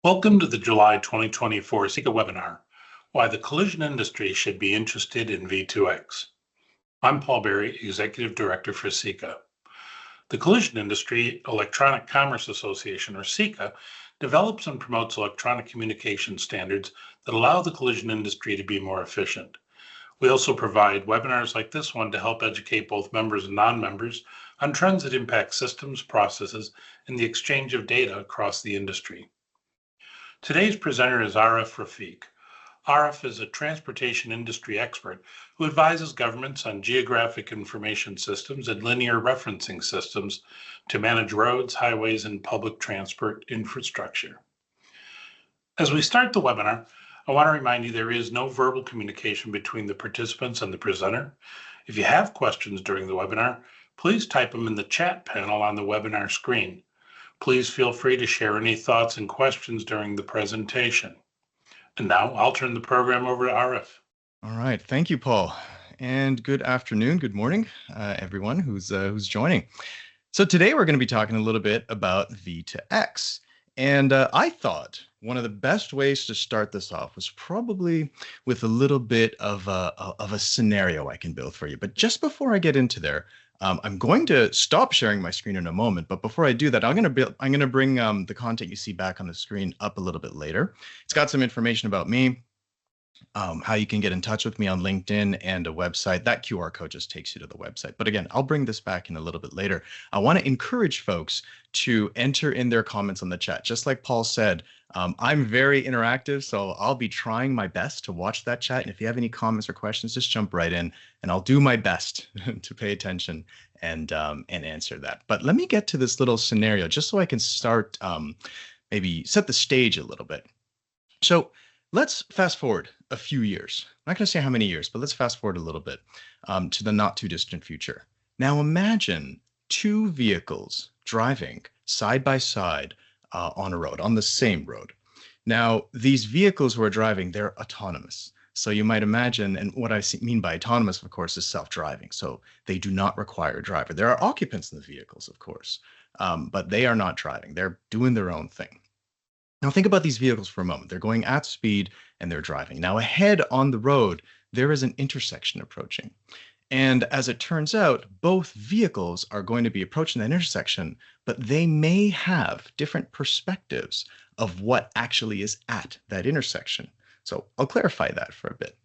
Welcome to the July 2024 CIECA webinar, Why the Collision Industry Should Be Interested in V2X. I'm Paul Berry, Executive Director for CIECA. The Collision Industry Electronic Commerce Association, or CIECA, develops and promotes electronic communication standards that allow the collision industry to be more efficient. We also provide webinars like this one to help educate both members and non-members on trends that impact systems, processes, and the exchange of data across the industry. Today's presenter is Arif Rafiq. Arif is a transportation industry expert who advises governments on geographic information systems and linear referencing systems to manage roads, highways, and public transport infrastructure. As we start the webinar, I want to remind you there is no verbal communication between the participants and the presenter. If you have questions during the webinar, please type them in the chat panel on the webinar screen. Please feel free to share any thoughts and questions during the presentation. And now I'll turn the program over to Arif. All right, thank you, Paul. And good afternoon, good morning, everyone who's joining. So today we're going to be talking a little bit about V2X. And I thought one of the best ways to start this off was probably with a little bit of a scenario I can build for you. But just before I get into there, I'm going to stop sharing my screen in a moment, but before I do that, I'm going to bring the content you see back on the screen up a little bit later. It's got some information about me, how you can get in touch with me on LinkedIn and a website. That QR code just takes you to the website. But again, I'll bring this back in a little bit later. I want to encourage folks to enter in their comments on the chat. Just like Paul said, I'm very interactive, so I'll be trying my best to watch that chat. And if you have any comments or questions, just jump right in and I'll do my best to pay attention and answer that. But let me get to this little scenario just so I can start, maybe set the stage a little bit. So let's fast forward a few years. I'm not going to say how many years, but let's fast forward a little bit to the not too distant future. Now imagine two vehicles driving side by side on a road, on the same road. Now, these vehicles who are driving, they're autonomous. So you might imagine, and what I mean by autonomous, of course, is self-driving. So they do not require a driver. There are occupants in the vehicles, of course, but they are not driving. They're doing their own thing. Now think about these vehicles for a moment. They're going at speed and they're driving. Now ahead on the road, there is an intersection approaching. And as it turns out, both vehicles are going to be approaching that intersection, but they may have different perspectives of what actually is at that intersection. So I'll clarify that for a bit.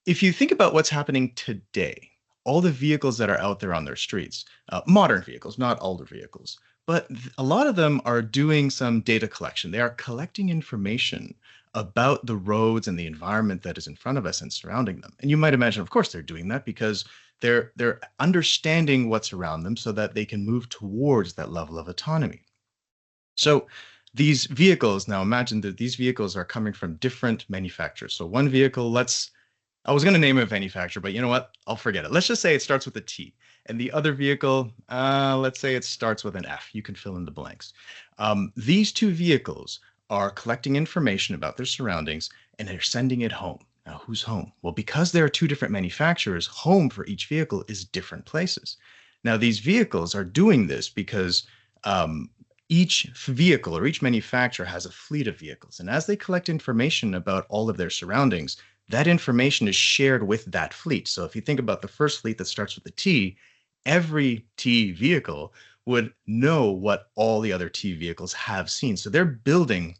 If you think about what's happening today, all the vehicles that are out there on their streets, modern vehicles, not older vehicles, but a lot of them are doing some data collection. They are collecting information about the roads and the environment that is in front of us and surrounding them. And you might imagine, of course, they're doing that because they're understanding what's around them so that they can move towards that level of autonomy. So these vehicles, now imagine that these vehicles are coming from different manufacturers. So one vehicle, I was going to name it a manufacturer, but you know what? I'll forget it. Let's just say it starts with a T. And the other vehicle, let's say it starts with an F. You can fill in the blanks. These two vehicles are collecting information about their surroundings and they're sending it home. Now, who's home? Well, because there are two different manufacturers, home for each vehicle is different places. Now, these vehicles are doing this because each vehicle or each manufacturer has a fleet of vehicles. And as they collect information about all of their surroundings, that information is shared with that fleet. So if you think about the first fleet that starts with a T, every T vehicle would know what all the other T vehicles have seen. So they're building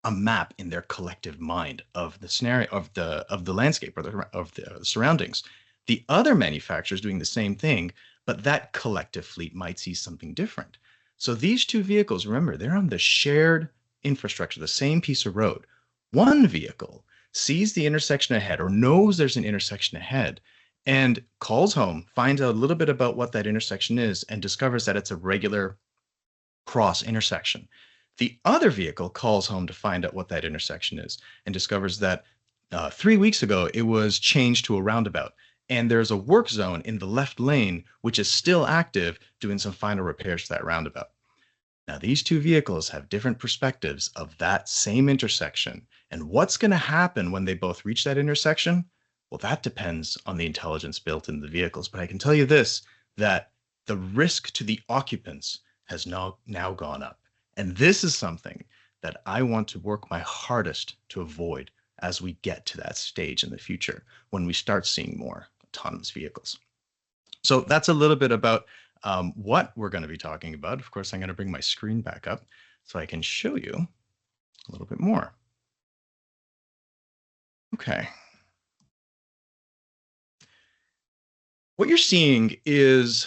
a map in their collective mind of the scenario, of the landscape or of the surroundings. The other manufacturer is doing the same thing, but that collective fleet might see something different. So these two vehicles, remember, they're on the shared infrastructure, the same piece of road. One vehicle sees the intersection ahead or knows there's an intersection ahead and calls home, finds out a little bit about what that intersection is and discovers that it's a regular cross intersection. The other vehicle calls home to find out what that intersection is and discovers that 3 weeks ago it was changed to a roundabout and there's a work zone in the left lane which is still active doing some final repairs to that roundabout. Now, these two vehicles have different perspectives of that same intersection. And what's going to happen when they both reach that intersection? Well, that depends on the intelligence built in the vehicles. But I can tell you this, that the risk to the occupants has now gone up. And this is something that I want to work my hardest to avoid as we get to that stage in the future when we start seeing more autonomous vehicles. So that's a little bit about what we're going to be talking about. Of course, I'm going to bring my screen back up so I can show you a little bit more. Okay. What you're seeing is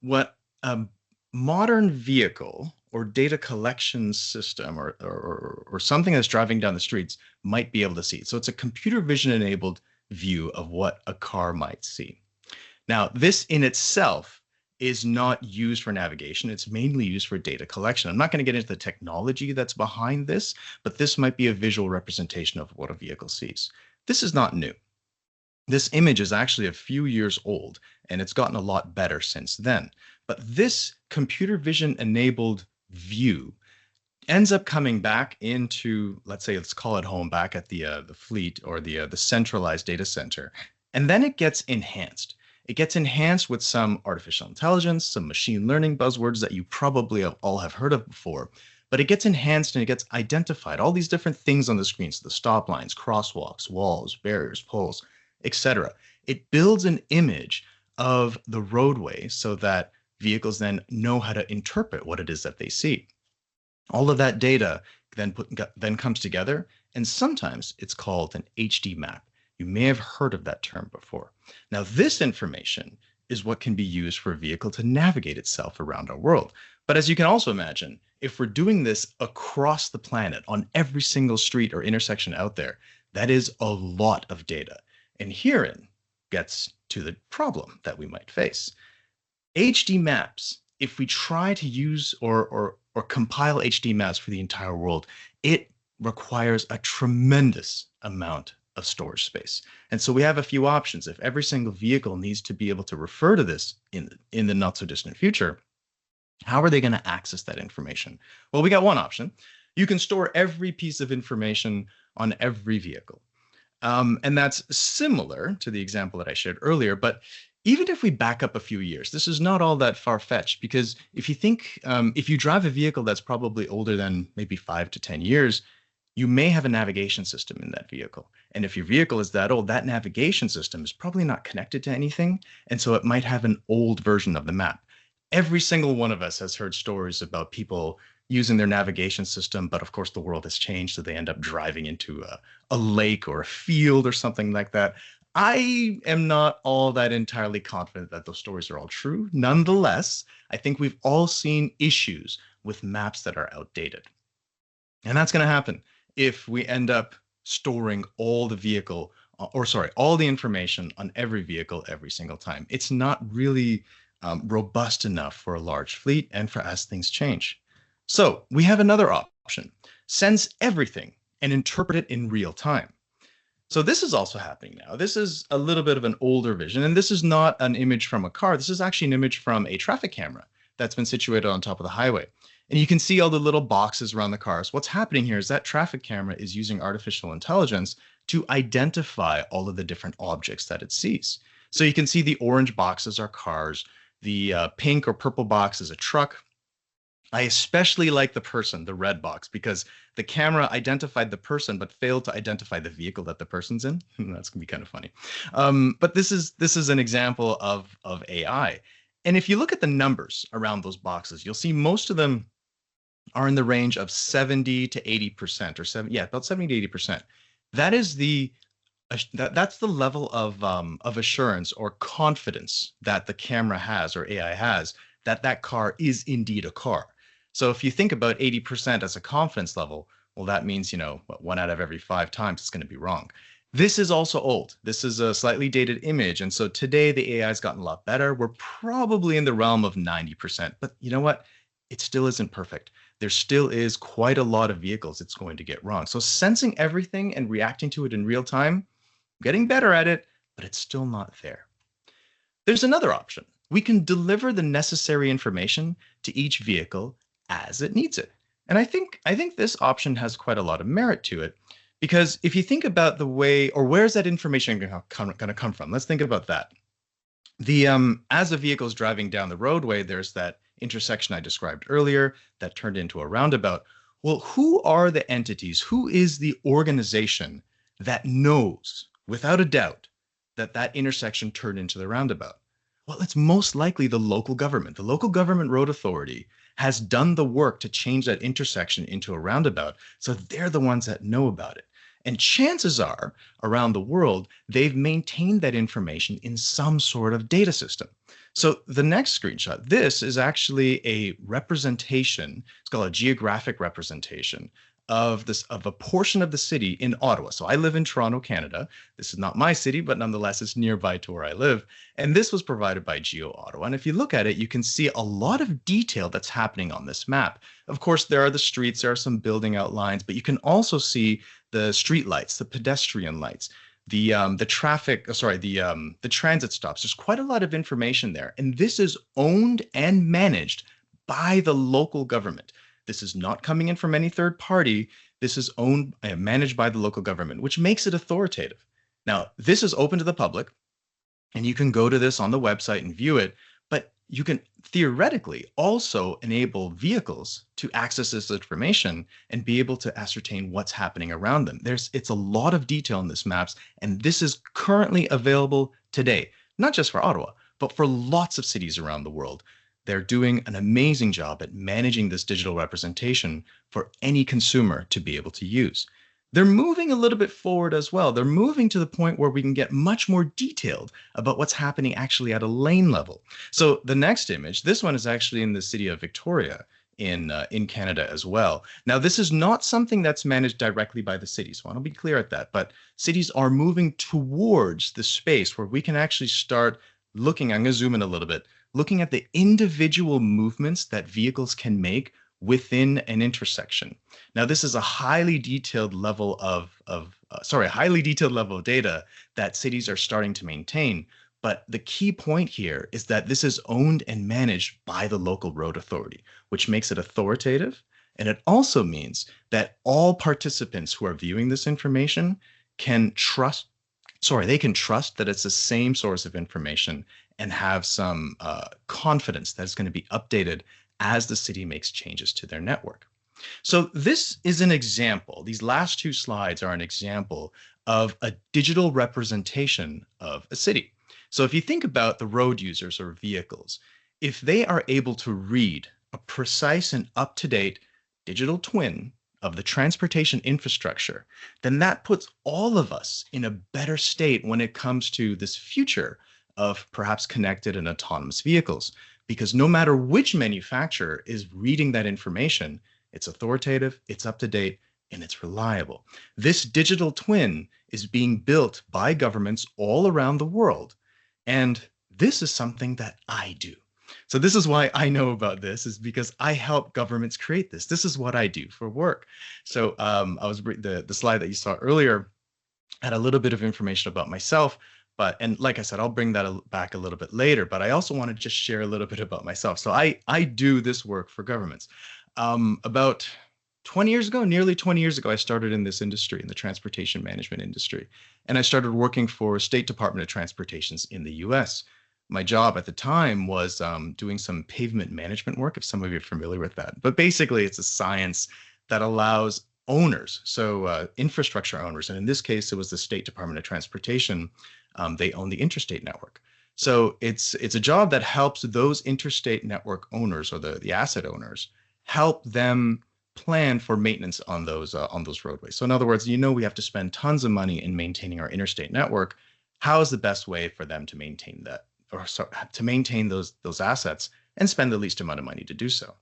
what a modern vehicle or data collection system or something that's driving down the streets might be able to see. So it's a computer vision enabled view of what a car might see. Now, this in itself is not used for navigation. It's mainly used for data collection. I'm not going to get into the technology that's behind this, but this might be a visual representation of what a vehicle sees. This is not new. This image is actually a few years old, and it's gotten a lot better since then. But this computer vision enabled view ends up coming back into, let's say, let's call it home, back at the fleet or the centralized data center, and then it gets enhanced. It gets enhanced with some artificial intelligence, some machine learning buzzwords that you probably all have heard of before, but it gets enhanced and it gets identified. All these different things on the screen, so the stop lines, crosswalks, walls, barriers, poles, etc. It builds an image of the roadway so that vehicles then know how to interpret what it is that they see. All of that data then comes together, and sometimes it's called an HD map. You may have heard of that term before. Now, this information is what can be used for a vehicle to navigate itself around our world. But as you can also imagine, if we're doing this across the planet on every single street or intersection out there, that is a lot of data. And herein gets to the problem that we might face. HD maps, if we try to use or compile HD maps for the entire world, it requires a tremendous amount of storage space. And so we have a few options. If every single vehicle needs to be able to refer to this in the not so distant future, how are they going to access that information? Well, we got one option. You can store every piece of information on every vehicle. And that's similar to the example that I shared earlier. But even if we back up a few years, this is not all that far-fetched, because if you think, if you drive a vehicle that's probably older than maybe 5 to 10 years, you may have a navigation system in that vehicle. And if your vehicle is that old, that navigation system is probably not connected to anything. And so it might have an old version of the map. Every single one of us has heard stories about people using their navigation system, but of course the world has changed, so they end up driving into a lake or a field or something like that. I am not all that entirely confident that those stories are all true. Nonetheless, I think we've all seen issues with maps that are outdated. And that's going to happen if we end up storing all the vehicle, all the information on every vehicle every single time. It's not really robust enough for a large fleet and for as things change. So we have another option: sense everything and interpret it in real time. So this is also happening now. This is a little bit of an older vision, and this is not an image from a car. This is actually an image from a traffic camera that's been situated on top of the highway. And you can see all the little boxes around the cars. What's happening here is that traffic camera is using artificial intelligence to identify all of the different objects that it sees. So you can see the orange boxes are cars. The pink or purple box is a truck. I especially like the person, the red box, because the camera identified the person but failed to identify the vehicle that the person's in. That's gonna be kind of funny. But this is an example of AI. And if you look at the numbers around those boxes, you'll see most of them are in the range of 70 to 80%, about 70 to 80%. That is that's the level of assurance or confidence that the camera has or AI has that that car is indeed a car. So if you think about 80% as a confidence level, well, that means, what, 1 out of every 5 times it's going to be wrong. This is also old. This is a slightly dated image. And so today the AI has gotten a lot better. We're probably in the realm of 90%. But you know what? It still isn't perfect. There still is quite a lot of vehicles it's going to get wrong. So sensing everything and reacting to it in real time, getting better at it, but it's still not there. There's another option. We can deliver the necessary information to each vehicle as it needs it. And I think this option has quite a lot of merit to it, because if you think about the way, or where's that information going to come from? Let's think about that. As a vehicle is driving down the roadway, there's that intersection I described earlier that turned into a roundabout. Well, who are the entities? Who is the organization that knows without a doubt that that intersection turned into the roundabout? Well, it's most likely the local government. The local government road authority has done the work to change that intersection into a roundabout. So they're the ones that know about it. And chances are, around the world, they've maintained that information in some sort of data system. So the next screenshot, this is actually a representation. It's called a geographic representation of a portion of the city in Ottawa. So I live in Toronto, Canada. This is not my city, but nonetheless, it's nearby to where I live. And this was provided by Geo Ottawa. And if you look at it, you can see a lot of detail that's happening on this map. Of course, there are the streets, there are some building outlines, but you can also see the street lights, the pedestrian lights, the transit stops. There's quite a lot of information there. And this is owned and managed by the local government. This is not coming in from any third party. This is owned and managed by the local government, which makes it authoritative. Now, this is open to the public, and you can go to this on the website and view it, but you can theoretically also enable vehicles to access this information and be able to ascertain what's happening around them. It's a lot of detail in this maps, and this is currently available today, not just for Ottawa, but for lots of cities around the world. They're doing an amazing job at managing this digital representation for any consumer to be able to use. They're moving a little bit forward as well. They're moving to the point where we can get much more detailed about what's happening actually at a lane level. So the next image, this one is actually in the city of Victoria in Canada as well. Now, this is not something that's managed directly by the cities. So I want to be clear at that, but cities are moving towards the space where we can actually start looking. I'm going to zoom in a little bit, looking at the individual movements that vehicles can make within an intersection. Now, this is a highly detailed level of data that cities are starting to maintain. But the key point here is that this is owned and managed by the local road authority, which makes it authoritative. And it also means that all participants who are viewing this information can trust that it's the same source of information and have some confidence that it's going to be updated as the city makes changes to their network. So this is an example. These last two slides are an example of a digital representation of a city. So if you think about the road users or vehicles, if they are able to read a precise and up-to-date digital twin of the transportation infrastructure, then that puts all of us in a better state when it comes to this future of perhaps connected and autonomous vehicles. Because no matter which manufacturer is reading that information, it's authoritative, it's up to date, and it's reliable. This digital twin is being built by governments all around the world. And this is something that I do. So this is why I know about this, is because I help governments create this. This is what I do for work. So the slide that you saw earlier had a little bit of information about myself. And like I said, I'll bring that back a little bit later, but I also want to just share a little bit about myself. So I do this work for governments. About 20 years ago, nearly 20 years ago, I started in this industry, in the transportation management industry. And I started working for State Department of Transportations in the US. My job at the time was doing some pavement management work, if some of you are familiar with that. But basically, it's a science that allows owners, so infrastructure owners, and in this case, it was the State Department of Transportation. They own the interstate network. So it's a job that helps those interstate network owners or the asset owners help them plan for maintenance on those roadways. So in other words, we have to spend tons of money in maintaining our interstate network. How is the best way for them to maintain that, or to maintain those assets and spend the least amount of money to do so?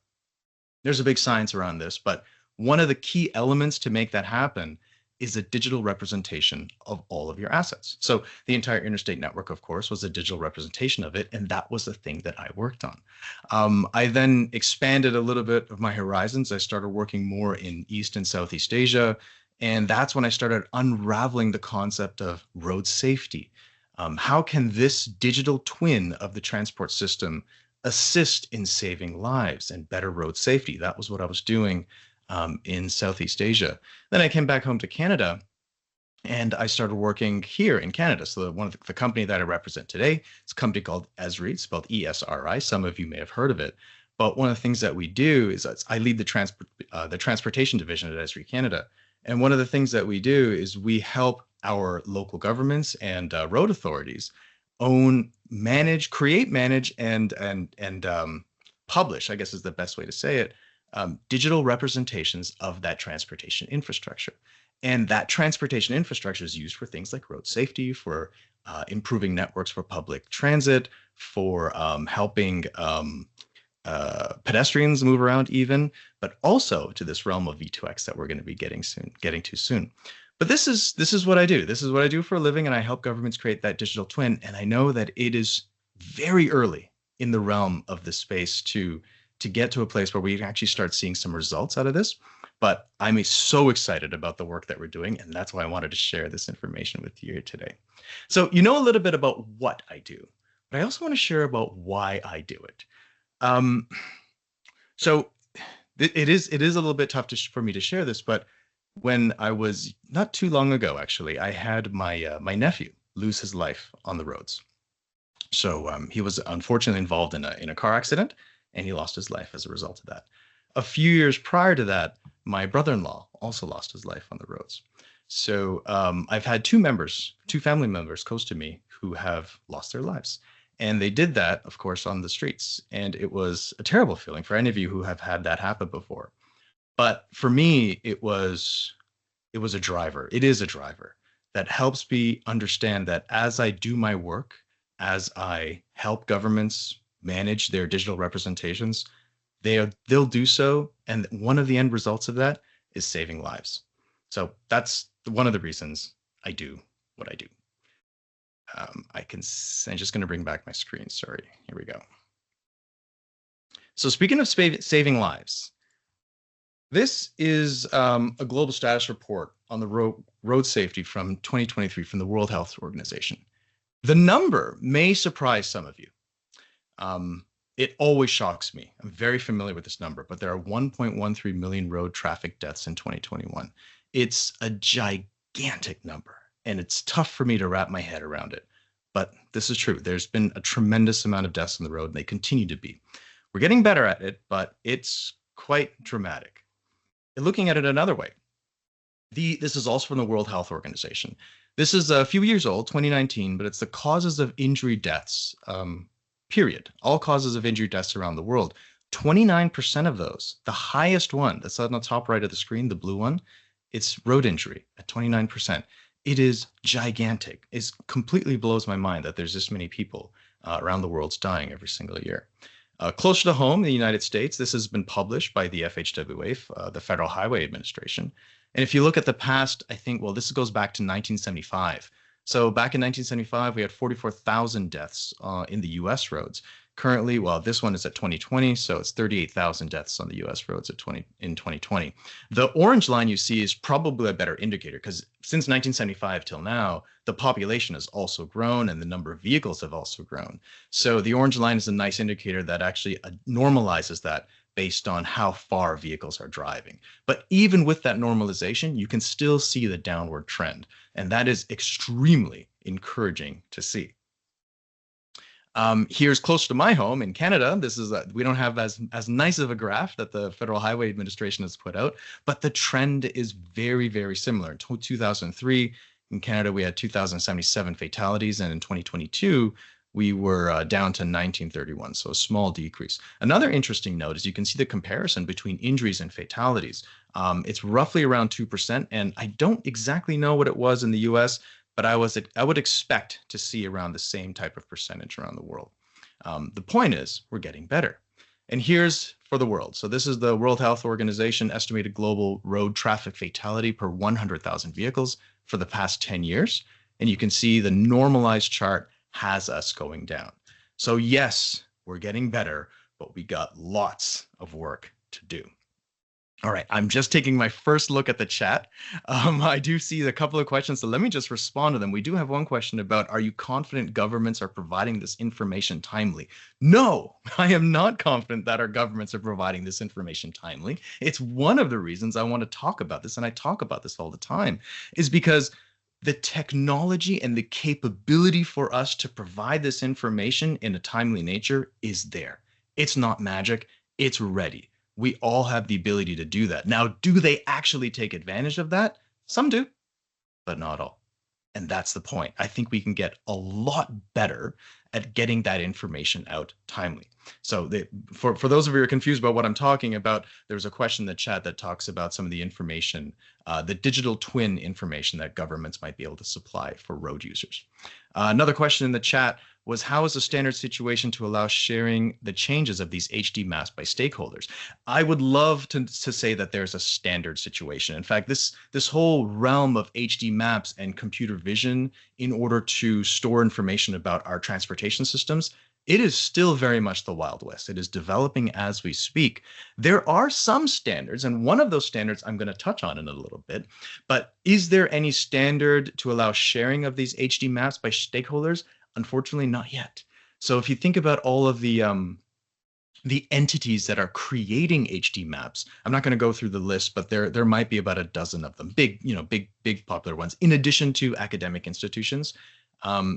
There's a big science around this, but one of the key elements to make that happen is a digital representation of all of your assets. So the entire interstate network, of course, was a digital representation of it, and that was the thing that I worked on. I then expanded a little bit of my horizons. I started working more in East and Southeast Asia, and that's when I started unraveling the concept of road safety. How can this digital twin of the transport system assist in saving lives and better road safety? That was what I was doing in Southeast Asia. Then I came back home to Canada and I started working here in Canada. So one of the company that I represent today is a company called Esri, spelled ESRI. Some of you may have heard of it. But one of the things that we do is I lead the transportation division at Esri Canada. And one of the things that we do is we help our local governments and road authorities own, manage, create, manage, and publish, I guess is the best way to say it, digital representations of that transportation infrastructure. And that transportation infrastructure is used for things like road safety, for improving networks for public transit, for helping pedestrians move around even, but also to this realm of V2X that we're going to be getting to soon. But this is what I do. This is what I do for a living, and I help governments create that digital twin. And I know that it is very early in the realm of the space to get to a place where we can actually start seeing some results out of this. But I'm so excited about the work that we're doing, and that's why I wanted to share this information with you here today. So you know a little bit about what I do, but I also want to share about why I do it. So it is a little bit tough for me to share this, but when I was not too long ago, actually, I had my nephew lose his life on the roads. So he was unfortunately involved in a car accident, and he lost his life as a result of that. A few years prior to that, my brother-in-law also lost his life on the roads. So I've had two family members close to me who have lost their lives. And they did that, of course, on the streets. And it was a terrible feeling for any of you who have had that happen before. But for me, it was a driver. It is a driver that helps me understand that as I do my work, as I help governments manage their digital representations, they'll do so. And one of the end results of that is saving lives. So that's one of the reasons I do what I do. I'm just going to bring back my screen. Sorry. Here we go. So speaking of saving lives, this is a global status report on the road safety from 2023 from the World Health Organization. The number may surprise some of you. It always shocks me. I'm very familiar with this number, but there are 1.13 million road traffic deaths in 2021. It's a gigantic number, and it's tough for me to wrap my head around it. But this is true. There's been a tremendous amount of deaths on the road, and they continue to be. We're getting better at it, but it's quite dramatic. And looking at it another way, this is also from the World Health Organization. This is a few years old, 2019, but it's the causes of injury deaths, period. All causes of injury deaths around the world. 29% of those, the highest one, that's on the top right of the screen, the blue one, it's road injury at 29%. It is gigantic. It completely blows my mind that there's this many people around the world dying every single year. Closer to home, in the United States, this has been published by the FHWA, the Federal Highway Administration. And if you look at the past, I think, well, this goes back to 1975. So back in 1975, we had 44,000 deaths in the U.S. roads. Currently, well, this one is at 2020, so it's 38,000 deaths on the U.S. roads in 2020. The orange line you see is probably a better indicator because since 1975 till now, the population has also grown and the number of vehicles have also grown. So the orange line is a nice indicator that actually normalizes that based on how far vehicles are driving. But even with that normalization, you can still see the downward trend, and that is extremely encouraging to see. Here's close to my home in Canada. This is we don't have as nice of a graph that the Federal Highway Administration has put out, but the trend is very, very similar. In 2003, in Canada, we had 2,077 fatalities, and in 2022, we were down to 1931, so a small decrease. Another interesting note is you can see the comparison between injuries and fatalities. It's roughly around 2%, and I don't exactly know what it was in the US, but I would expect to see around the same type of percentage around the world. The point is, we're getting better. And here's for the world. So this is the World Health Organization estimated global road traffic fatality per 100,000 vehicles for the past 10 years. And you can see the normalized chart has us going down. So yes, we're getting better, but we got lots of work to do. All right, I'm just taking my first look at the chat. I do see a couple of questions, so let me just respond to them. We do have one question about, are you confident governments are providing this information timely? No, I am not confident that our governments are providing this information timely. It's one of the reasons I want to talk about this, and I talk about this all the time, is because the technology and the capability for us to provide this information in a timely nature is there. It's not magic. It's ready. We all have the ability to do that. Now, do they actually take advantage of that? Some do, but not all. And that's the point. I think we can get a lot better at getting that information out timely. So for those of you who are confused about what I'm talking about, there's a question in the chat that talks about some of the information, the digital twin information that governments might be able to supply for road users. Another question in the chat was, how is the standard situation to allow sharing the changes of these HD maps by stakeholders? I would love to say that there's a standard situation. In fact, this whole realm of HD maps and computer vision in order to store information about our transportation systems, it is still very much the Wild West. It is developing as we speak. There are some standards, and one of those standards I'm going to touch on in a little bit, but is there any standard to allow sharing of these HD maps by stakeholders? Unfortunately, not yet. So if you think about all of the entities that are creating HD maps, I'm not going to go through the list, but there might be about a dozen of them, big popular ones. In addition to academic institutions,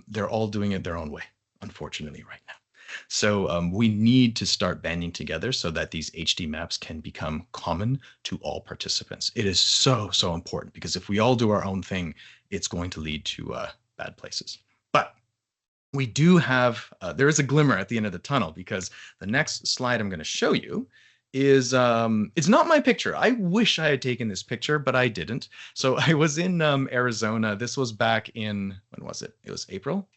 they're all doing it their own way, unfortunately, right now. So we need to start banding together so that these HD maps can become common to all participants. It is so important, because if we all do our own thing, it's going to lead to bad places. But we do have, there is a glimmer at the end of the tunnel, because the next slide I'm going to show you is, it's not my picture. I wish I had taken this picture, but I didn't. So I was in Arizona. This was back in, when was it? It was April?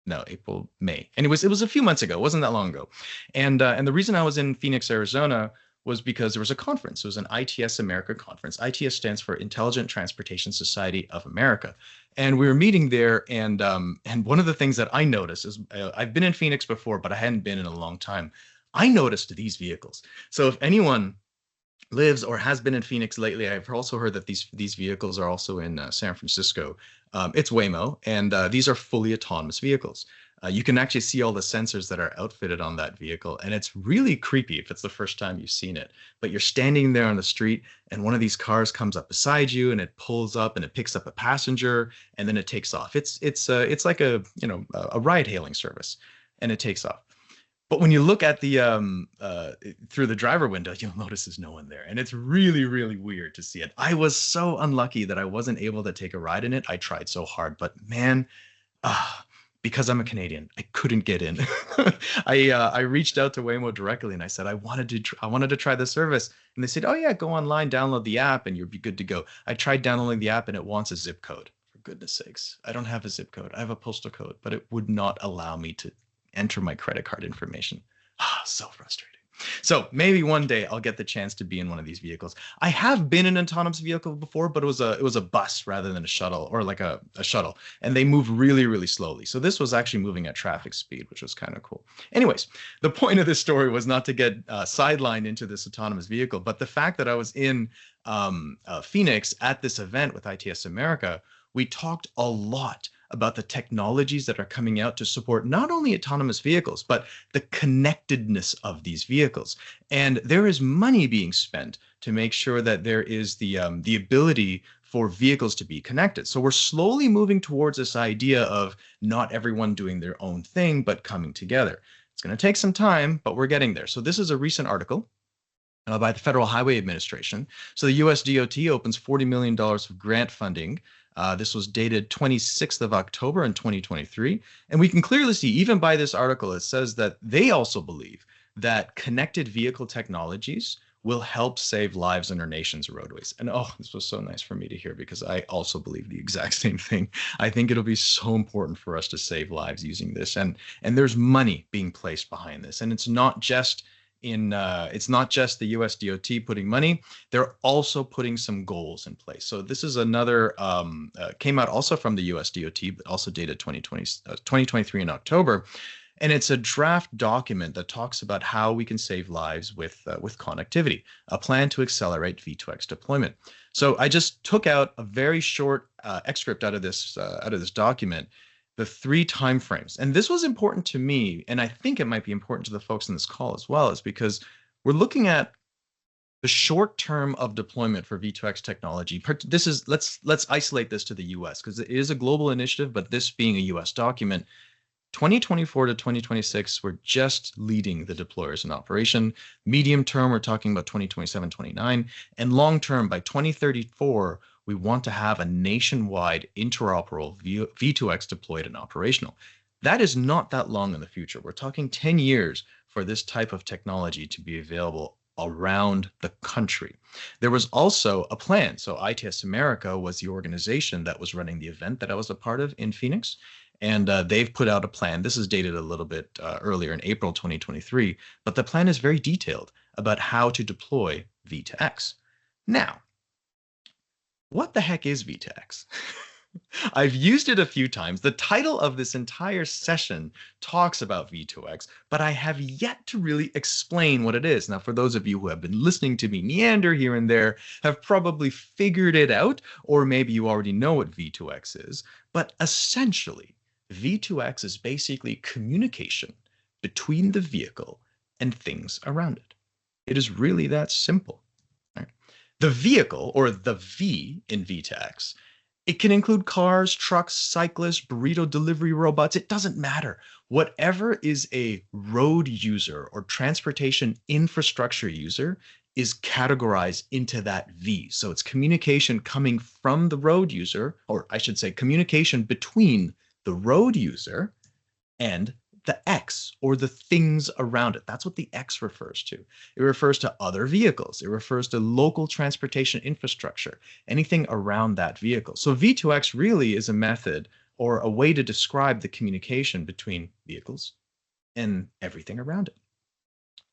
No, April, May. Anyways, it was a few months ago. It wasn't that long ago. And the reason I was in Phoenix, Arizona, was because there was a conference. It was an ITS America conference. ITS stands for Intelligent Transportation Society of America. And we were meeting there, and one of the things that I noticed is, I've been in Phoenix before, but I hadn't been in a long time. I noticed these vehicles. So if anyone lives or has been in Phoenix lately, I've also heard that these vehicles are also in San Francisco. It's Waymo, and these are fully autonomous vehicles. You can actually see all the sensors that are outfitted on that vehicle, and it's really creepy if it's the first time you've seen it. But you're standing there on the street, and one of these cars comes up beside you, and it pulls up, and it picks up a passenger, and then it takes off. It's like a ride-hailing service, and it takes off. But when you look at the through the driver window, you'll notice there's no one there, and it's really weird to see it. I was so unlucky that I wasn't able to take a ride in it. I tried so hard, but man, because I'm a Canadian, I couldn't get in. I reached out to Waymo directly, and I said I wanted to try the service, and they said, "Oh yeah, go online, download the app, and you'll be good to go." I tried downloading the app, and it wants a zip code. For goodness sakes, I don't have a zip code. I have a postal code, but it would not allow me to enter my credit card information. So frustrating. So maybe one day I'll get the chance to be in one of these vehicles. I have been in an autonomous vehicle before, but it was a bus rather than a shuttle, or like a shuttle, and they move really slowly. So this was actually moving at traffic speed, which was kind of cool. Anyways, the point of this story was not to get sidelined into this autonomous vehicle, but the fact that I was in Phoenix at this event with ITS America, we talked a lot about the technologies that are coming out to support not only autonomous vehicles, but the connectedness of these vehicles. And there is money being spent to make sure that there is the ability for vehicles to be connected. So we're slowly moving towards this idea of not everyone doing their own thing, but coming together. It's going to take some time, but we're getting there. So this is a recent article by the Federal Highway Administration. So the US DOT opens $40 million of grant funding. This was dated 26th of October in 2023. And we can clearly see, even by this article, it says that they also believe that connected vehicle technologies will help save lives on our nation's roadways. And oh, this was so nice for me to hear, because I also believe the exact same thing. I think it'll be so important for us to save lives using this. And there's money being placed behind this. And it's not just the US DOT putting money, they're also putting some goals in place. So this is another, came out also from the US DOT, but also dated 2023 in October. And it's a draft document that talks about how we can save lives with connectivity, a plan to accelerate V2X deployment. So I just took out a very short excerpt out of this document, the 3 timeframes. And this was important to me, and I think it might be important to the folks in this call as well, is because we're looking at the short term of deployment for V2X technology. This is, let's isolate this to the US, because it is a global initiative, but this being a US document, 2024 to 2026, we're just leading the deployers in operation. Medium term, we're talking about 2027, 29. And long term, by 2034, we want to have a nationwide interoperable V2X deployed and operational. That is not that long in the future. We're talking 10 years for this type of technology to be available around the country. There was also a plan. So ITS America was the organization that was running the event that I was a part of in Phoenix. And they've put out a plan. This is dated a little bit earlier in April 2023, but the plan is very detailed about how to deploy V2X. Now, what the heck is V2X? I've used it a few times. The title of this entire session talks about V2X, but I have yet to really explain what it is. Now, for those of you who have been listening to me meander here and there, have probably figured it out, or maybe you already know what V2X is. But essentially, V2X is basically communication between the vehicle and things around it. It is really that simple. Right? The vehicle, or the V in V2X, it can include cars, trucks, cyclists, burrito delivery robots. It doesn't matter. Whatever is a road user or transportation infrastructure user is categorized into that V. So it's communication coming from the road user, or I should say communication between the road user and the X, or the things around it. That's what the X refers to. It refers to other vehicles. It refers to local transportation infrastructure, anything around that vehicle. So V2X really is a method or a way to describe the communication between vehicles and everything around it.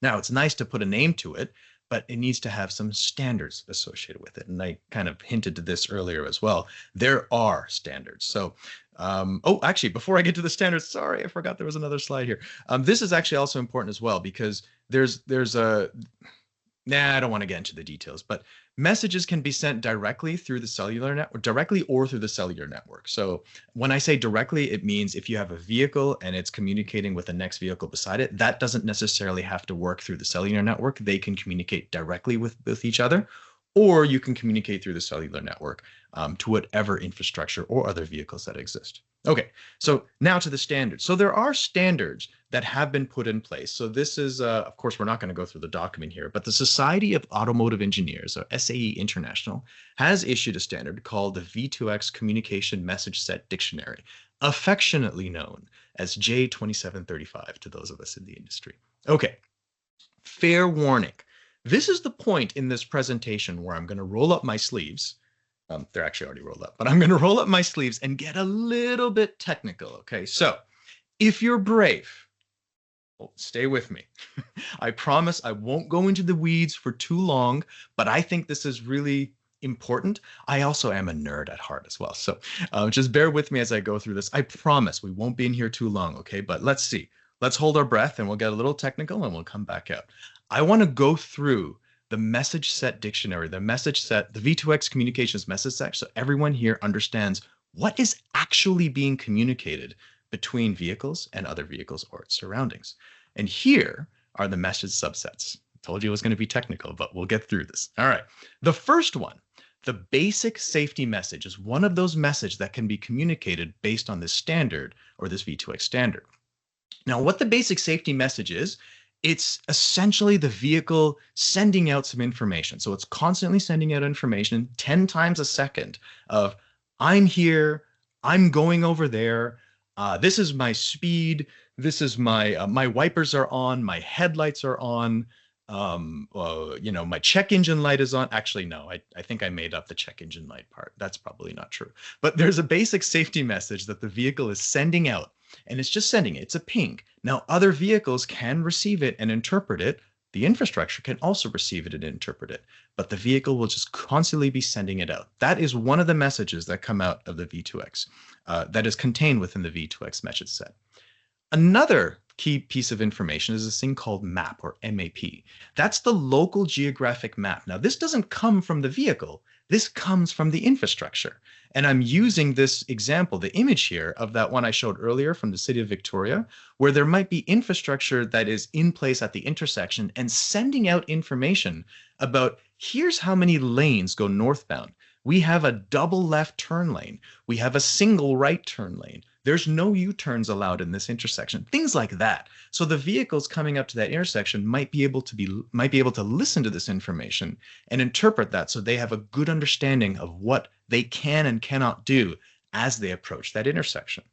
Now, it's nice to put a name to it, but it needs to have some standards associated with it. And I kind of hinted to this earlier as well. There are standards. So, oh, actually, before I get to the standards, sorry, I forgot there was another slide here. This is actually also important as well, because there's a, I don't want to get into the details, but messages can be sent directly through the cellular network, directly or through the cellular network. So when I say directly, it means if you have a vehicle and it's communicating with the next vehicle beside it, that doesn't necessarily have to work through the cellular network. They can communicate directly with each other, or you can communicate through the cellular network to whatever infrastructure or other vehicles that exist. Okay, so now to the standards. So there are standards that have been put in place. So this is, of course, we're not going to go through the document here, but the Society of Automotive Engineers, or SAE International, has issued a standard called the V2X Communication Message Set Dictionary, affectionately known as J2735 to those of us in the industry. Okay, fair warning. This is the point in this presentation where I'm going to roll up my sleeves. They're actually already rolled up, but I'm going to roll up my sleeves and get a little bit technical. Okay, so if you're brave, well, stay with me. I promise I won't go into the weeds for too long, but I think this is really important. I also am a nerd at heart as well. So just bear with me as I go through this. I promise we won't be in here too long. Okay, but let's see. Let's hold our breath and we'll get a little technical and we'll come back out. I want to go through the message set dictionary, the message set, the V2X communications message set, so everyone here understands what is actually being communicated between vehicles and other vehicles or its surroundings. And here are the message subsets. I told you it was going to be technical, but we'll get through this. All right. The first one, the basic safety message, is one of those messages that can be communicated based on this standard, or this V2X standard. Now, what the basic safety message is, it's essentially the vehicle sending out some information. So it's constantly sending out information 10 times a second of, I'm here, I'm going over there, this is my speed, this is my, my wipers are on, my headlights are on, you know, my check engine light is on. Actually, no, I think I made up the check engine light part. That's probably not true. But there's a basic safety message that the vehicle is sending out, and it's just sending it. It's a ping. Now, other vehicles can receive it and interpret it. The infrastructure can also receive it and interpret it, but the vehicle will just constantly be sending it out. That is one of the messages that come out of the V2X that is contained within the V2X message set. Another key piece of information is this thing called MAP, or MAP. That's the local geographic map. Now, this doesn't come from the vehicle. This comes from the infrastructure. And I'm using this example, the image here of that one I showed earlier from the city of Victoria, where there might be infrastructure that is in place at the intersection and sending out information about, here's how many lanes go northbound. We have a double left turn lane. We have a single right turn lane. There's no U-turns allowed in this intersection, things like that. So the vehicles coming up to that intersection might be able to listen to this information and interpret that so they have a good understanding of what they can and cannot do as they approach that intersection.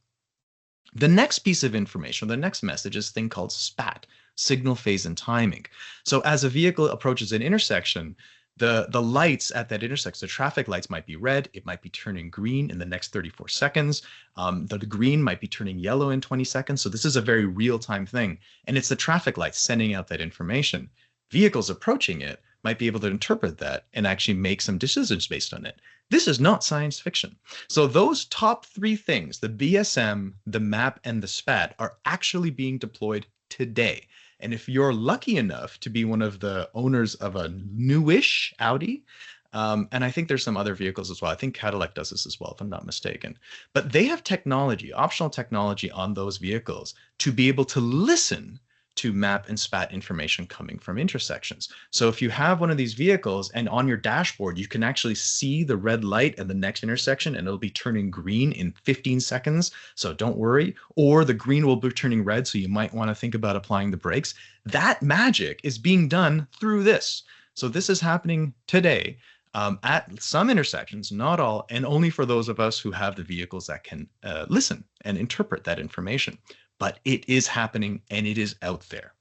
The next piece of information, the next message, is a thing called SPAT, signal, phase, and timing. So as a vehicle approaches an intersection, the lights at that intersection, the traffic lights might be red, it might be turning green in the next 34 seconds. The green might be turning yellow in 20 seconds. So this is a very real-time thing. And it's the traffic lights sending out that information. Vehicles approaching it might be able to interpret that and actually make some decisions based on it. This is not science fiction. So those top three things, the BSM, the MAP, and the SPAT, are actually being deployed today. And if you're lucky enough to be one of the owners of a newish Audi, and I think there's some other vehicles as well. I think Cadillac does this as well, if I'm not mistaken. But they have technology, optional technology on those vehicles to be able to listen to map and SPAT information coming from intersections. So if you have one of these vehicles and on your dashboard, you can actually see the red light at the next intersection and it'll be turning green in 15 seconds. So don't worry. Or the green will be turning red. So you might want to think about applying the brakes. That magic is being done through this. So this is happening today at some intersections, not all, and only for those of us who have the vehicles that can listen and interpret that information. But it is happening and it is out there.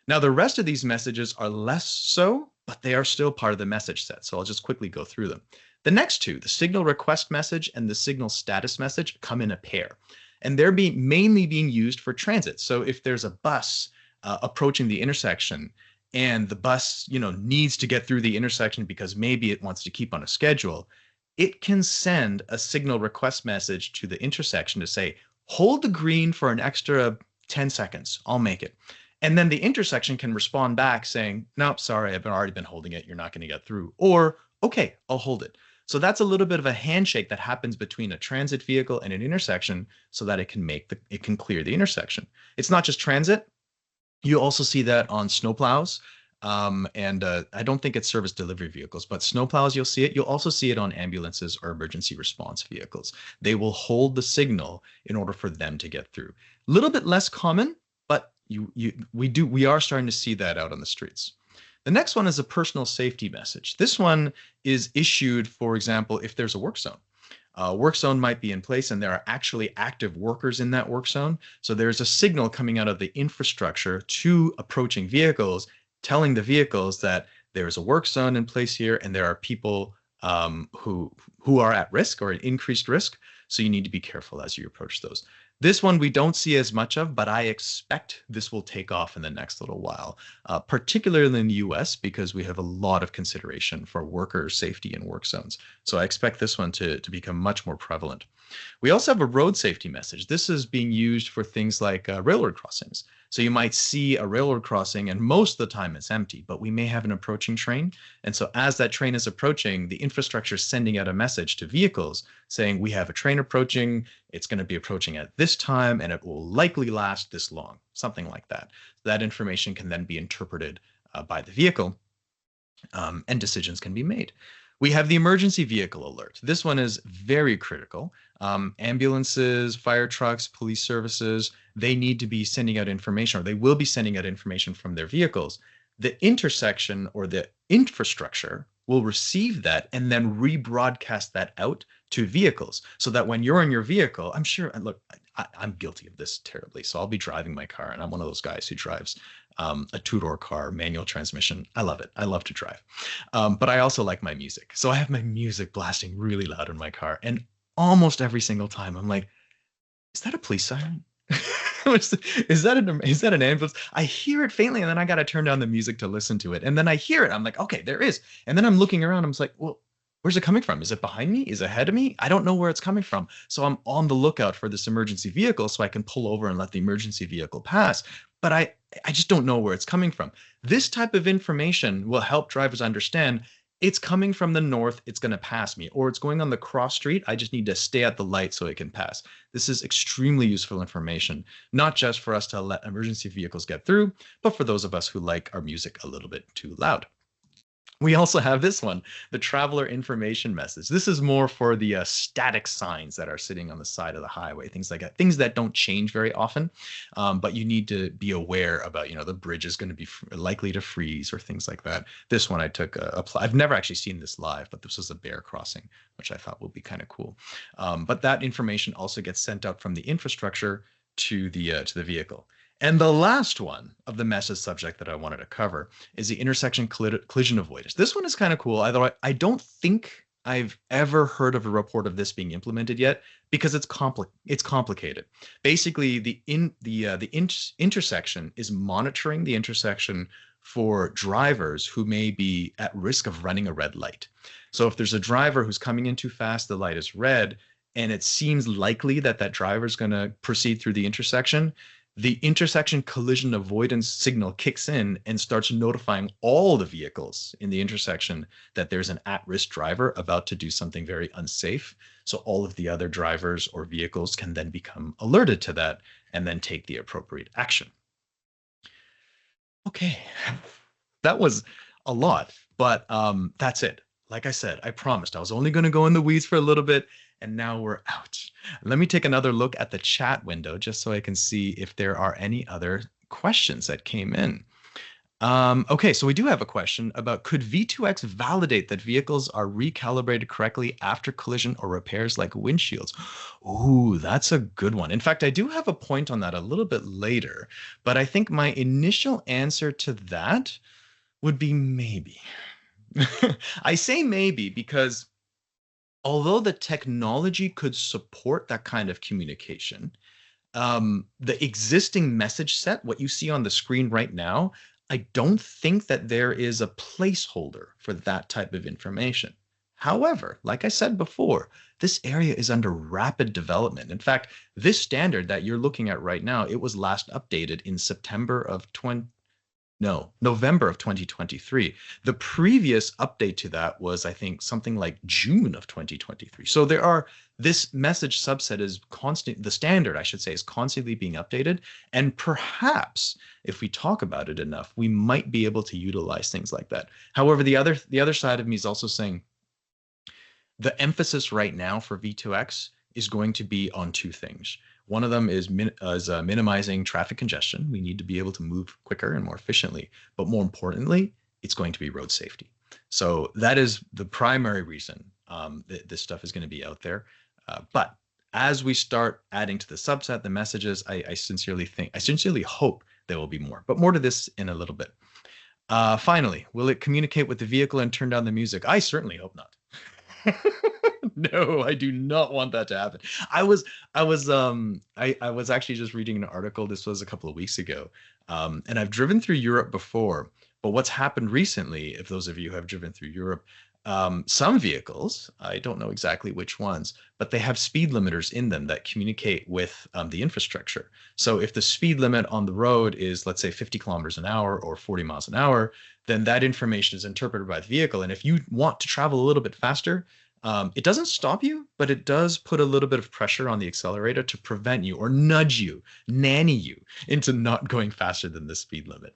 Now, the rest of these messages are less so, but they are still part of the message set. So I'll just quickly go through them. The next two, the signal request message and the signal status message, come in a pair. And they're mainly being used for transit. So if there's a bus approaching the intersection and the bus, needs to get through the intersection because maybe it wants to keep on a schedule, it can send a signal request message to the intersection to say, hold the green for an extra 10 seconds. I'll make it. And then the intersection can respond back saying, nope, sorry, I've already been holding it. You're not going to get through. Or, okay, I'll hold it. So that's a little bit of a handshake that happens between a transit vehicle and an intersection so that it can clear the intersection. It's not just transit. You also see that on snowplows. I don't think it's service delivery vehicles, but snowplows, you'll see it. You'll also see it on ambulances or emergency response vehicles. They will hold the signal in order for them to get through. A little bit less common, but we are starting to see that out on the streets. The next one is a personal safety message. This one is issued, for example, if there's a work zone. Work zone might be in place and there are actually active workers in that work zone. So there's a signal coming out of the infrastructure to approaching vehicles telling the vehicles that there's a work zone in place here and there are people who are at risk or at increased risk. So you need to be careful as you approach those. This one we don't see as much of, but I expect this will take off in the next little while, particularly in the US, because we have a lot of consideration for worker safety in work zones. So I expect this one to become much more prevalent. We also have a road safety message. This is being used for things like railroad crossings. So you might see a railroad crossing and most of the time it's empty, but we may have an approaching train. And so as that train is approaching, the infrastructure is sending out a message to vehicles saying, we have a train approaching, it's going to be approaching at this time, and it will likely last this long, something like that. That information can then be interpreted by the vehicle and decisions can be made. We have the emergency vehicle alert. This one is very critical. Ambulances, fire trucks, police services, they need to be sending out information, or they will be sending out information from their vehicles. The intersection or the infrastructure will receive that and then rebroadcast that out to vehicles so that when you're in your vehicle, I'm sure, and look, I'm guilty of this terribly. So I'll be driving my car and I'm one of those guys who drives a two-door car, manual transmission. I love it. I love to drive. But I also like my music. So I have my music blasting really loud in my car. And almost every single time I'm like, is that a police siren? Is that an ambulance? I hear it faintly and then I got to turn down the music to listen to it. And then I hear it. I'm like, okay, there is. And then I'm looking around. I'm like, well, where's it coming from? Is it behind me? Is it ahead of me? I don't know where it's coming from. So I'm on the lookout for this emergency vehicle so I can pull over and let the emergency vehicle pass. But I just don't know where it's coming from. This type of information will help drivers understand it's coming from the north, it's going to pass me, or it's going on the cross street. I just need to stay at the light so it can pass. This is extremely useful information, not just for us to let emergency vehicles get through, but for those of us who like our music a little bit too loud. We also have this one, the traveler information message. This is more for the static signs that are sitting on the side of the highway, things like that, things that don't change very often, but you need to be aware about, the bridge is going to be likely to freeze or things like that. This one I took I've never actually seen this live, but this was a bear crossing, which I thought would be kind of cool. But that information also gets sent out from the infrastructure to the vehicle. And the last one of the message subject that I wanted to cover is the intersection collision avoidance. This one is kind of cool. I don't think I've ever heard of a report of this being implemented yet because it's complicated. Basically, the intersection is monitoring the intersection for drivers who may be at risk of running a red light. So if there's a driver who's coming in too fast, the light is red, and it seems likely that that driver is going to proceed through the intersection, the intersection collision avoidance signal kicks in and starts notifying all the vehicles in the intersection that there's an at-risk driver about to do something very unsafe. So all of the other drivers or vehicles can then become alerted to that and then take the appropriate action. Okay, that was a lot, but that's it. Like I said, I promised I was only going to go in the weeds for a little bit, and now we're out. Let me take another look at the chat window just so I can see if there are any other questions that came in. Okay, so we do have a question about, could V2X validate that vehicles are recalibrated correctly after collision or repairs like windshields? Ooh, that's a good one. In fact, I do have a point on that a little bit later, but I think my initial answer to that would be maybe. I say maybe because although the technology could support that kind of communication, the existing message set, what you see on the screen right now, I don't think that there is a placeholder for that type of information. However, like I said before, this area is under rapid development. In fact, this standard that you're looking at right now, it was last updated in November of 2023. The previous update to that was, I think, something like June of 2023. So this message subset is the standard, I should say, is constantly being updated. And perhaps if we talk about it enough, we might be able to utilize things like that. However, the other side of me is also saying the emphasis right now for V2X is going to be on two things. One of them is minimizing traffic congestion. We need to be able to move quicker and more efficiently. But more importantly, it's going to be road safety. So that is the primary reason that this stuff is going to be out there. But as we start adding to the subset, the messages, I sincerely hope there will be more. But more to this in a little bit. Finally, will it communicate with the vehicle and turn down the music? I certainly hope not. No, I do not want that to happen. I was actually just reading an article. This was a couple of weeks ago, and I've driven through Europe before. But what's happened recently, if those of you have driven through Europe, some vehicles, I don't know exactly which ones, but they have speed limiters in them that communicate with the infrastructure. So if the speed limit on the road is, let's say, 50 kilometers an hour or 40 miles an hour, then that information is interpreted by the vehicle. And if you want to travel a little bit faster, it doesn't stop you, but it does put a little bit of pressure on the accelerator to prevent you or nudge you, nanny you into not going faster than the speed limit.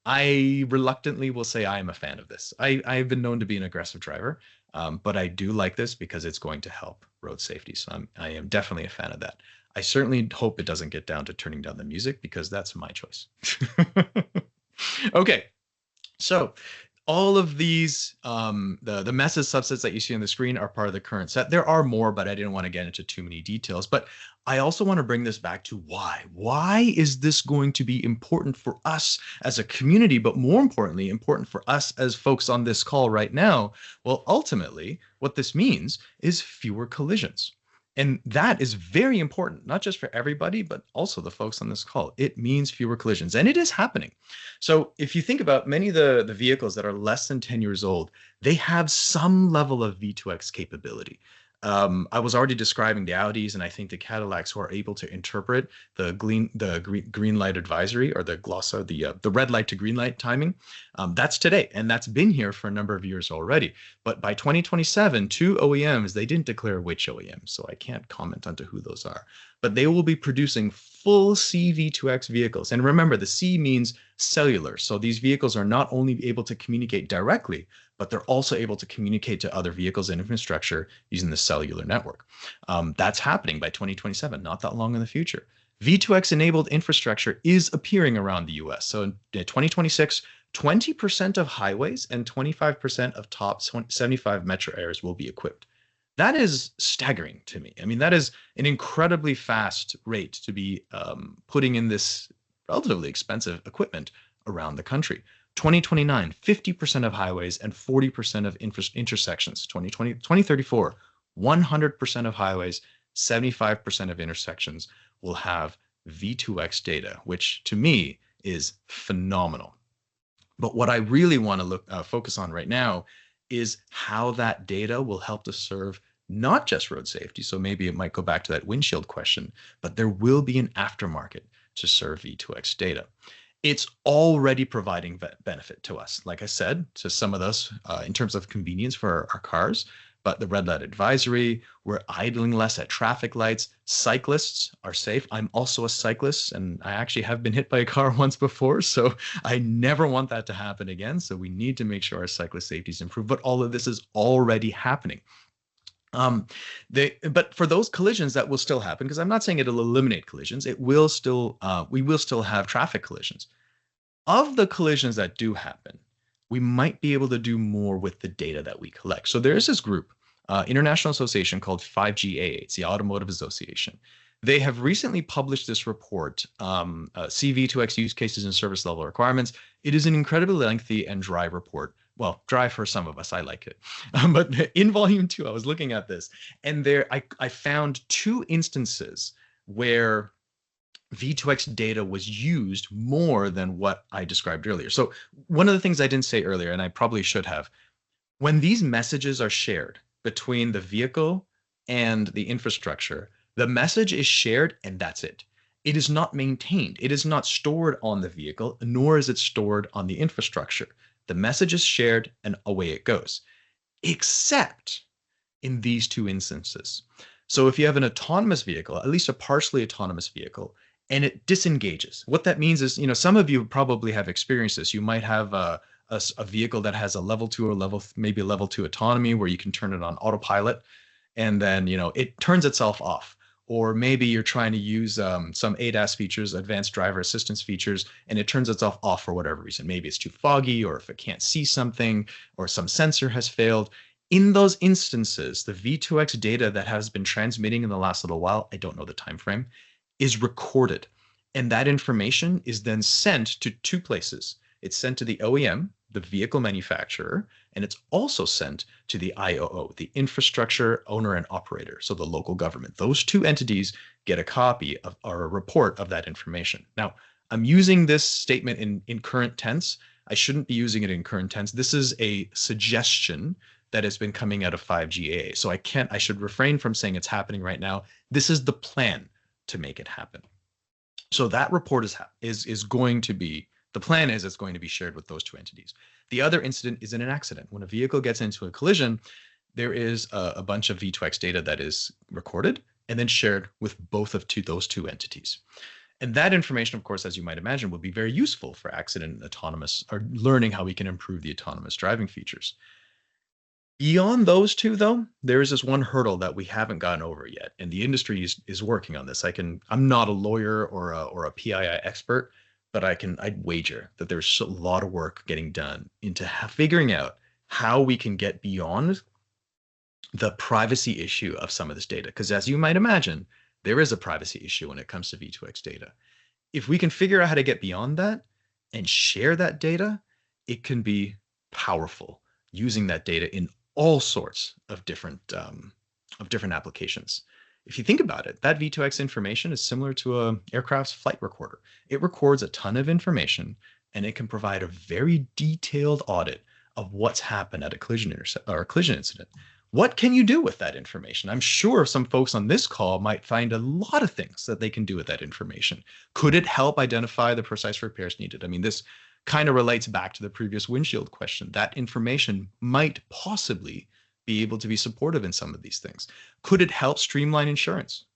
I reluctantly will say I am a fan of this. I've been known to be an aggressive driver, but I do like this because it's going to help road safety. So I am definitely a fan of that. I certainly hope it doesn't get down to turning down the music because that's my choice. Okay, so all of these, the message subsets that you see on the screen are part of the current set. There are more, but I didn't want to get into too many details. But I also want to bring this back to why. Why is this going to be important for us as a community, but more importantly, important for us as folks on this call right now? Well, ultimately, what this means is fewer collisions. And that is very important, not just for everybody, but also the folks on this call. It means fewer collisions, and it is happening. So if you think about many of the vehicles that are less than 10 years old, they have some level of V2X capability. I was already describing the Audis and I think the Cadillacs who are able to interpret the green light advisory or the glossa, the red light to green light timing. That's today, and that's been here for a number of years already. But by 2027, two OEMs, they didn't declare which OEMs, so I can't comment onto who those are. But they will be producing full CV2X vehicles. And remember, the C means cellular. So these vehicles are not only able to communicate directly, but they're also able to communicate to other vehicles and infrastructure using the cellular network. That's happening by 2027, not that long in the future. V2X enabled infrastructure is appearing around the US. So in 2026, 20% of highways and 25% of top 75 metro areas will be equipped. That is staggering to me. I mean, that is an incredibly fast rate to be putting in this relatively expensive equipment around the country. 2029, 50% of highways and 40% of intersections. 2034, 100% of highways, 75% of intersections will have V2X data, which to me is phenomenal. But what I really want to focus on right now is how that data will help to serve not just road safety. So maybe it might go back to that windshield question, but there will be an aftermarket to serve V2X data. It's already providing benefit to us, like I said, to some of us in terms of convenience for our cars, but the red light advisory, we're idling less at traffic lights, cyclists are safe. I'm also a cyclist and I actually have been hit by a car once before, so I never want that to happen again. So we need to make sure our cyclist safety is improved, but all of this is already happening. But for those collisions that will still happen, because I'm not saying it'll eliminate collisions, it will still, we will still have traffic collisions. Of the collisions that do happen, we might be able to do more with the data that we collect. So there is this group, international association called 5GAA, it's the Automotive Association. They have recently published this report, CV2X use cases and service level requirements. It is an incredibly lengthy and dry report. Well, dry for some of us, I like it. But in volume 2, I was looking at this, and there I found 2 instances where V2X data was used more than what I described earlier. So one of the things I didn't say earlier, and I probably should have, when these messages are shared between the vehicle and the infrastructure, the message is shared and that's it. It is not maintained. It is not stored on the vehicle, nor is it stored on the infrastructure. The message is shared and away it goes, except in these 2 instances. So if you have an autonomous vehicle, at least a partially autonomous vehicle, and it disengages, what that means is, some of you probably have experienced this. You might have a vehicle that has a level 2 or maybe a level 2 autonomy where you can turn it on autopilot and then, it turns itself off. Or maybe you're trying to use some ADAS features, advanced driver assistance features, and it turns itself off for whatever reason. Maybe it's too foggy, or if it can't see something, or some sensor has failed. In those instances, the V2X data that has been transmitting in the last little while, I don't know the time frame, is recorded. And that information is then sent to 2 places. It's sent to the OEM, the vehicle manufacturer, and it's also sent to the IOO, the infrastructure owner and operator, so the local government. Those 2 entities get a copy of or a report of that information. Now, I'm using this statement in current tense. I shouldn't be using it in current tense. This is a suggestion that has been coming out of 5GAA. So I should refrain from saying it's happening right now. This is the plan to make it happen. So that report is going to be, the plan is it's going to be shared with those 2 entities. The other incident is in an accident. When a vehicle gets into a collision, there is a bunch of V2X data that is recorded and then shared with both of those 2 entities. And that information, of course, as you might imagine, will be very useful for accident autonomous, or learning how we can improve the autonomous driving features. Beyond those 2, though, there is this one hurdle that we haven't gotten over yet, and the industry is working on this. I'm not a lawyer or a PII expert, but I'd wager that there's a lot of work getting done into figuring out how we can get beyond the privacy issue of some of this data. Because as you might imagine, there is a privacy issue when it comes to V2X data. If we can figure out how to get beyond that and share that data, it can be powerful using that data in all sorts of different applications. If you think about it, that V2X information is similar to an aircraft's flight recorder. It records a ton of information, and it can provide a very detailed audit of what's happened at a collision incident. What can you do with that information? I'm sure some folks on this call might find a lot of things that they can do with that information. Could it help identify the precise repairs needed? I mean, this kind of relates back to the previous windshield question. That information might possibly be able to be supportive in some of these things. Could it help streamline insurance?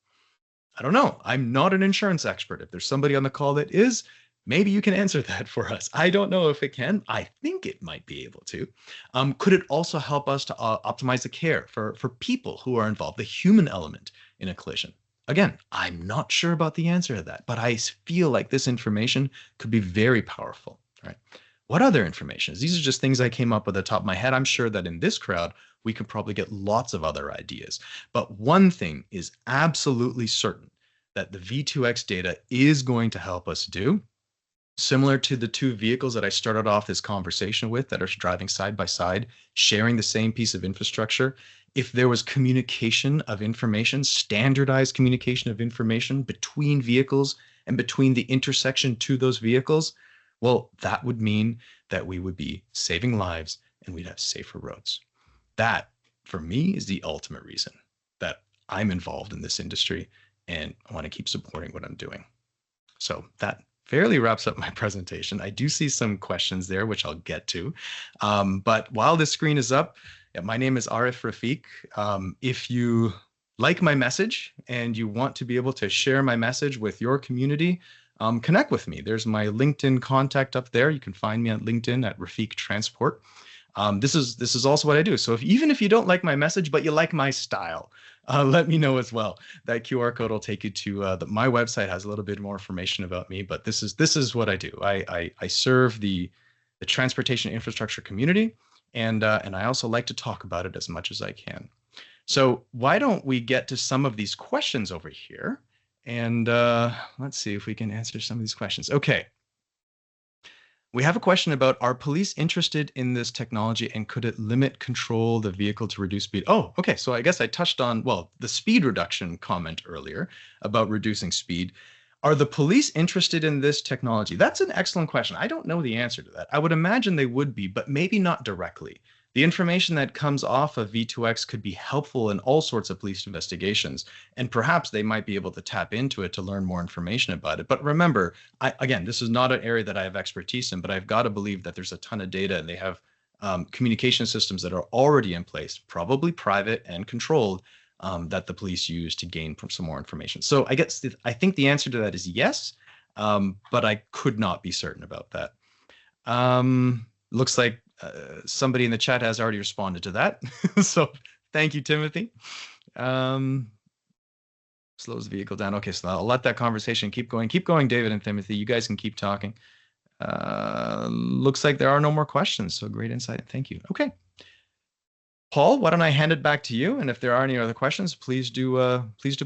I don't know. I'm not an insurance expert. If there's somebody on the call that is, maybe you can answer that for us. I don't know if it can. I think it might be able to. Could it also help us to optimize the care for people who are involved, the human element in a collision? Again, I'm not sure about the answer to that, but I feel like this information could be very powerful. Right? What other information? These are just things I came up with at the top of my head. I'm sure that in this crowd, we could probably get lots of other ideas. But one thing is absolutely certain that the V2X data is going to help us do, similar to the two vehicles that I started off this conversation with that are driving side by side, sharing the same piece of infrastructure. If there was communication of information, standardized communication of information between vehicles and between the intersection to those vehicles, well, that would mean that we would be saving lives and we'd have safer roads. That, for me, is the ultimate reason that I'm involved in this industry and I want to keep supporting what I'm doing. So that fairly wraps up my presentation. I do see some questions there, which I'll get to. But while this screen is up, my name is Arif Rafiq. If you like my message and you want to be able to share my message with your community, connect with me. There's my LinkedIn contact up there. You can find me on LinkedIn at Rafiq Transport. This is also what I do. So even if you don't like my message, but you like my style, let me know as well. That QR code will take you to my website. Has a little bit more information about me, but this is what I do. I serve the transportation infrastructure community, and I also like to talk about it as much as I can. So why don't we get to some of these questions over here? And let's see if we can answer some of these questions. Okay. We have a question about, are police interested in this technology and could it limit control the vehicle to reduce speed? Oh, okay. So I guess I touched on, well, the speed reduction comment earlier about reducing speed. Are the police interested in this technology? That's an excellent question. I don't know the answer to that. I would imagine they would be, but maybe not directly. The information that comes off of V2X could be helpful in all sorts of police investigations, and perhaps they might be able to tap into it to learn more information about it. But remember, again, this is not an area that I have expertise in, but I've got to believe that there's a ton of data and they have communication systems that are already in place, probably private and controlled, that the police use to gain from some more information. So I think the answer to that is yes, but I could not be certain about that. Looks like somebody in the chat has already responded to that. So thank you, Timothy. Slows the vehicle down. Okay, so I'll let that conversation keep going. Keep going, David and Timothy. You guys can keep talking. Looks like there are no more questions. So great insight. Thank you. Okay. Paul, why don't I hand it back to you? And if there are any other questions, please do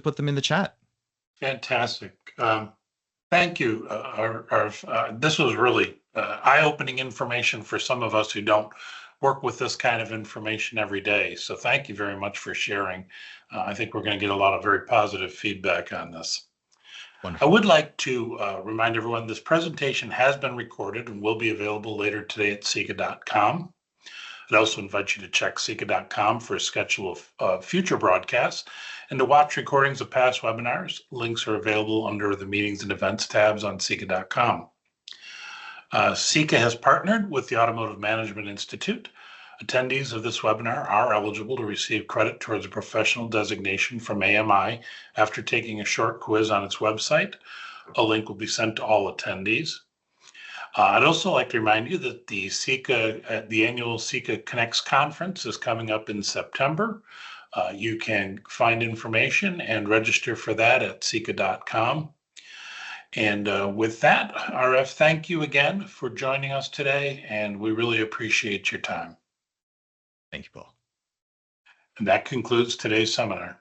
put them in the chat. Fantastic. Thank you, this was really eye-opening information for some of us who don't work with this kind of information every day. So thank you very much for sharing. I think we're going to get a lot of very positive feedback on this. Wonderful. I would like to remind everyone this presentation has been recorded and will be available later today at CIECA.com. I'd also invite you to check CIECA.com for a schedule of future broadcasts and to watch recordings of past webinars. Links are available under the Meetings and Events tabs on CIECA.com. CIECA has partnered with the Automotive Management Institute. Attendees of this webinar are eligible to receive credit towards a professional designation from AMI after taking a short quiz on its website. A link will be sent to all attendees. I'd also like to remind you that the annual CIECA Connects conference is coming up in September. You can find information and register for that at CIECA.com. And with that, RF, thank you again for joining us today, and we really appreciate your time. Thank you, Paul. And that concludes today's seminar.